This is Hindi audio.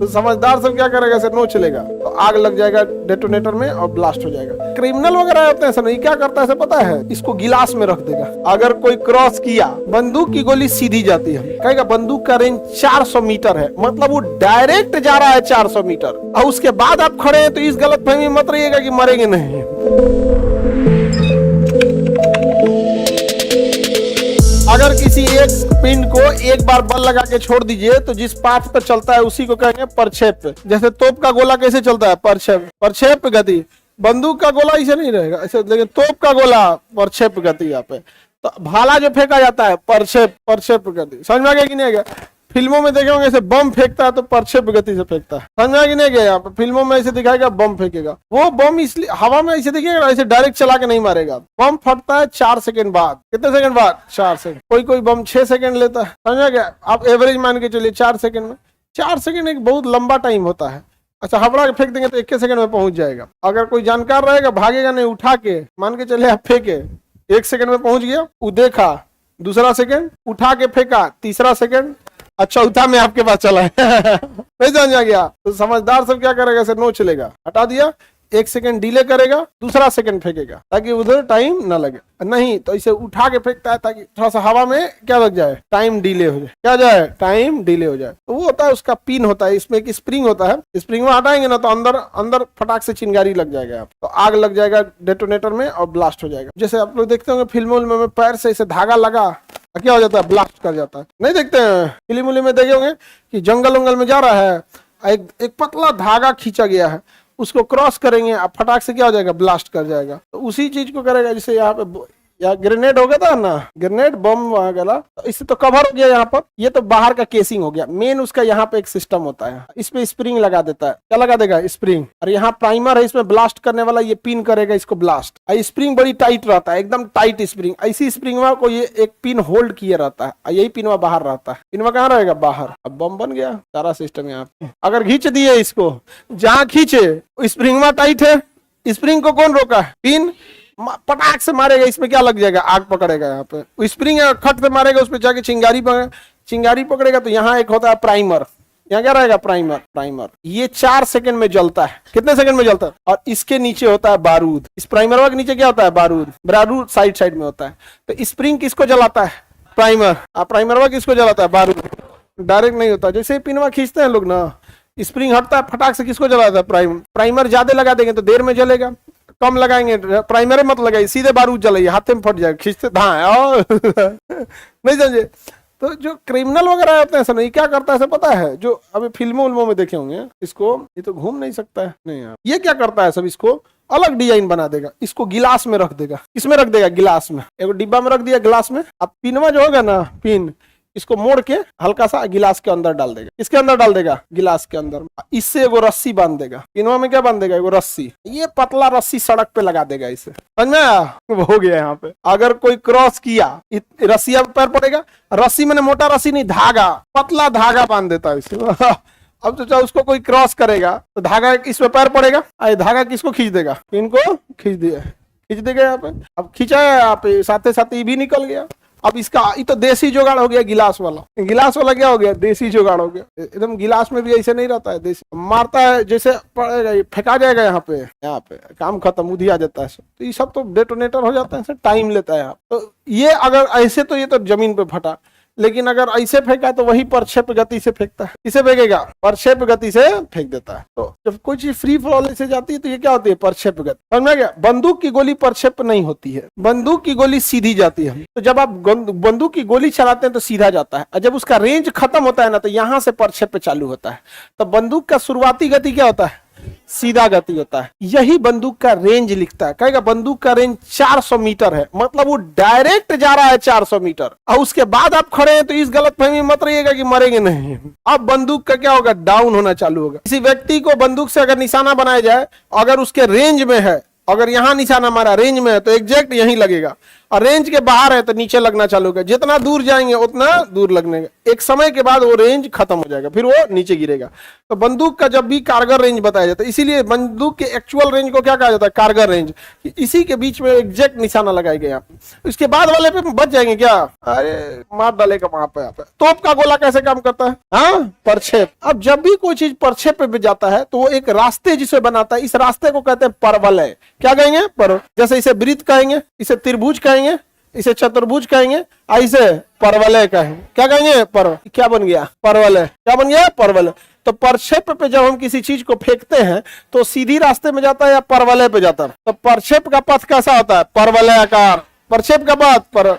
तो समझदार सब क्या करेगा, इसे नो चलेगा तो आग लग जाएगा डेटोनेटर में और ब्लास्ट हो जाएगा। क्रिमिनल वगैरह होते हैं सर, क्या करता है इसे पता है, इसको गिलास में रख देगा। अगर कोई क्रॉस किया, बंदूक की गोली सीधी जाती है, कहेगा बंदूक का रेंज 400 मीटर है, मतलब वो डायरेक्ट जा रहा है 400 मीटर, और उसके बाद आप खड़े हैं तो इस गलतफहमी में मत रहिएगा कि मरेंगे नहीं। अगर किसी एक पिंड को एक बार बल लगा के छोड़ दीजिए तो जिस पाथ पर चलता है उसी को कहेंगे प्रक्षेप। जैसे तोप का गोला कैसे चलता है, प्रक्षेप गति। बंदूक का गोला ऐसे नहीं रहेगा ऐसे, लेकिन तोप का गोला प्रक्षेप गति। यहाँ पे तो भाला जो फेंका जाता है प्रक्षेप गति। समझ में आ गया कि नहीं आ गया? फिल्मों में देखे होंगे ऐसे बम फेंकता है तो प्रक्षेप गति से फेंकता है। समझ में आ गया नहीं गया? यहाँ पे फिल्मों में ऐसे दिखाएगा बम फेंकेगा, वो बम इसलिए हवा में ऐसे देखिएगा, ऐसे डायरेक्ट चला के नहीं मारेगा। बम फटता है 4 सेकंड बाद। कितने सेकंड बाद? 4 सेकंड। कोई बम 6 सेकंड लेता है। समझ में गया? आप एवरेज मान के चलिए 4 सेकंड में। 4 सेकंड एक बहुत लंबा टाइम होता है। अच्छा, हबड़ा के फेंक देंगे तो 1 सेकंड में पहुंच जाएगा। अगर कोई जानकार रहेगा भागेगा नहीं, उठा के मान के चले आप फेंके, 1 सेकंड में पहुंच गया, वो देखा, दूसरा सेकंड उठा के फेंका, तीसरा सेकंड, चौथा में आपके पास चला है। नहीं समझ आ गया? तो समझदार सब क्या करेगा, इसे नो चलेगा, हटा दिया, 1 सेकंड डिले करेगा, दूसरा सेकंड फेंकेगा ताकि उधर टाइम ना लगे। नहीं तो इसे उठा के फेंकता है ताकि थोड़ा सा हवा में क्या लग जाए, टाइम डिले हो जाए। क्या जाए? टाइम डिले हो जाए। तो वो होता है, उसका पिन होता है, इसमें एक स्प्रिंग होता है, स्प्रिंग में हटाएंगे ना तो अंदर फटाक से चिंगारी लग जाएगा, तो आग लग जाएगा डेटोनेटर में और ब्लास्ट हो जाएगा। जैसे आप लोग देखते होंगे फिल्मों में पैर से इसे धागा लगा, क्या हो जाता है, ब्लास्ट कर जाता है। नहीं देखते हैं फिल्म उलिम में देखे होंगे कि जंगल वंगल में जा रहा है, एक पतला धागा खींचा गया है, उसको क्रॉस करेंगे, अब फटाक से क्या हो जाएगा, ब्लास्ट कर जाएगा। तो उसी चीज को करेगा। जैसे यहाँ पे या ग्रेनेड हो गया था ना, ग्रेनेड बम वगैरह, तो इससे तो कवर हो गया यहाँ पर, ये तो बाहर का केसिंग हो गया। मेन उसका यहाँ पे एक सिस्टम होता है, इसमें स्प्रिंग लगा देता है। क्या लगा देगा? स्प्रिंग। और यहाँ प्राइमर है, इसमें ब्लास्ट करने वाला, ये पिन करेगा इसको ब्लास्ट। और स्प्रिंग बड़ी टाइट रहता है, एकदम टाइट स्प्रिंग। ऐसी स्प्रिंग को ये एक पिन होल्ड किए रहता है, यही पिनवा बाहर रहता है। पिनवा कहाँ रहेगा? बाहर। अब बम बन गया सारा सिस्टम यहाँ पे। अगर खींच दिए इसको, जहाँ खींचे स्प्रिंगवा टाइट है, स्प्रिंग को कौन रोका है? पिन। पटाख से मारेगा, इसमें क्या लग जाएगा, आग पकड़ेगा। यहाँ पे स्प्रिंग खट से मारेगा, उसमें जाके चिंगारी पकड़ेगा। तो यहाँ एक होता है प्राइमर, यहाँ क्या रहेगा, प्राइमर। ये 4 सेकंड में जलता है। कितने सेकंड में जलता है? और इसके नीचे होता है बारूद। इस प्राइमर के नीचे क्या होता है? बारूद साइड में होता है। तो स्प्रिंग किसको जलाता है? प्राइमर। प्राइमर किसको जलाता है? बारूद। डायरेक्ट नहीं होता। जैसे पिनवा खींचते हैं लोग ना, स्प्रिंग हटता है, फटाक से किसको जलाता है? प्राइमर ज्यादा लगा देंगे तो देर में जलेगा, कम लगाएंगे प्राइमर मत लगाइए, सीधे बारूद जलाइए, हाथ में फट जाएगा, खींचते नहीं समझे? तो जो क्रिमिनल वगैरह होते हैं सर, क्या करता है पता है, जो अभी फिल्मों में देखे होंगे, इसको ये तो घूम नहीं सकता है, नहीं यार, ये क्या करता है सब, इसको अलग डिजाइन बना देगा, इसको गिलास में रख देगा। किसमें रख देगा? गिलास में। एक डिब्बा में रख दिया, गिलास में। अब पिनवा जो होगा ना, पिन, इसको मोड़ के हल्का सा गिलास के अंदर डाल देगा। किसके अंदर डाल देगा? गिलास के अंदर। इससे एगो रस्सी बांध देगा। पिनवा में क्या बांध देगा? एगो रस्सी। ये पतला रस्सी सड़क पे लगा देगा इसे। समझ में आया? हो गया यहाँ पे। अगर कोई क्रॉस किया, रस्सिया पैर पड़ेगा, रस्सी मैंने मोटा रस्सी नहीं, धागा, पतला धागा बांध देता है इसे। अब तो चाहे उसको कोई क्रॉस करेगा तो धागा इसमें पैर पड़ेगा, धागा किसको खींच देगा? पिन को खींच देगा यहाँ पे। अब खींचा है आप, साथ साथ ये भी निकल गया। अब इसका ये तो देसी जुगाड़ हो गया, गिलास वाला क्या हो गया? देसी जुगाड़ हो गया। एकदम गिलास में भी ऐसे नहीं रहता है, देसी मारता है जैसे पड़ेगा, फेंका जाएगा यहाँ पे काम खत्म, उधिया जाता है। तो ये सब तो डेटोनेटर हो जाता है, टाइम लेता है। तो ये अगर ऐसे तो ये तो जमीन पे फटा, लेकिन अगर ऐसे फेंका तो वही प्रक्षेप गति से फेंकता है। किसे फेंकेगा? प्रक्षेप गति से फेंक देता है। तो जब कोई चीज फ्री फॉल से जाती है तो ये क्या होती है? प्रक्षेप गति। समझ में गया? बंदूक की गोली प्रक्षेप नहीं होती है, बंदूक की गोली सीधी जाती है। तो जब आप बंदूक की गोली चलाते हैं तो सीधा जाता है, और जब उसका रेंज खत्म होता है ना, तो यहाँ से प्रक्षेप चालू होता है। तो बंदूक का शुरुआती गति क्या होता है? सीधा गति होता है। यही बंदूक का रेंज लिखता है। कहेगा बंदूक का रेंज 400 मीटर है, मतलब वो डायरेक्ट जा रहा है 400 मीटर, और उसके बाद आप खड़े हैं तो इस गलतफहमी मत रहिएगा कि मरेंगे नहीं। अब बंदूक का क्या होगा? डाउन होना चालू होगा। किसी व्यक्ति को बंदूक से अगर निशाना बनाया जाए, अगर उसके रेंज में है, अगर यहाँ निशाना हमारा रेंज में है तो एग्जैक्ट यहीं लगेगा, और रेंज के बाहर है तो नीचे लगना चालू होगा। जितना दूर जाएंगे उतना दूर लगने का, एक समय के बाद वो रेंज खत्म हो जाएगा, फिर वो नीचे गिरेगा। तो बंदूक का जब भी कारगर रेंज बताया जाता है, इसीलिए बंदूक के एक्चुअल रेंज को क्या कहा जाता है, कारगर रेंज। इसी के बीच में एग्जैक्ट निशाना लगाएंगे यहाँ पे, इसके बाद वाले पे बच जाएंगे क्या, अरे मार डालेगा वहां पे। तोप का गोला कैसे काम करता है, हाँ, परछेप। अब जब भी कोई चीज परछेप पे जाता है तो वो एक रास्ते जिसे बनाता है, इस रास्ते को कहते हैं परवलय। क्या कहेंगे, पर जैसे इसे वृत्त कहेंगे, इसे त्रिभुज कहेंगे, इसे चतुर्भुज कहेंगे, इसे परवलय कहेंगे। क्या कहेंगे, पर क्या बन गया, परवलय। क्या बन गया, परवलय। तो परछेप पे जब हम किसी चीज को फेंकते हैं तो सीधी रास्ते में जाता है या परवलय पे जाता है। तो परछेप का पथ कैसा होता है, परवलयाकार। परछेप का पथ पर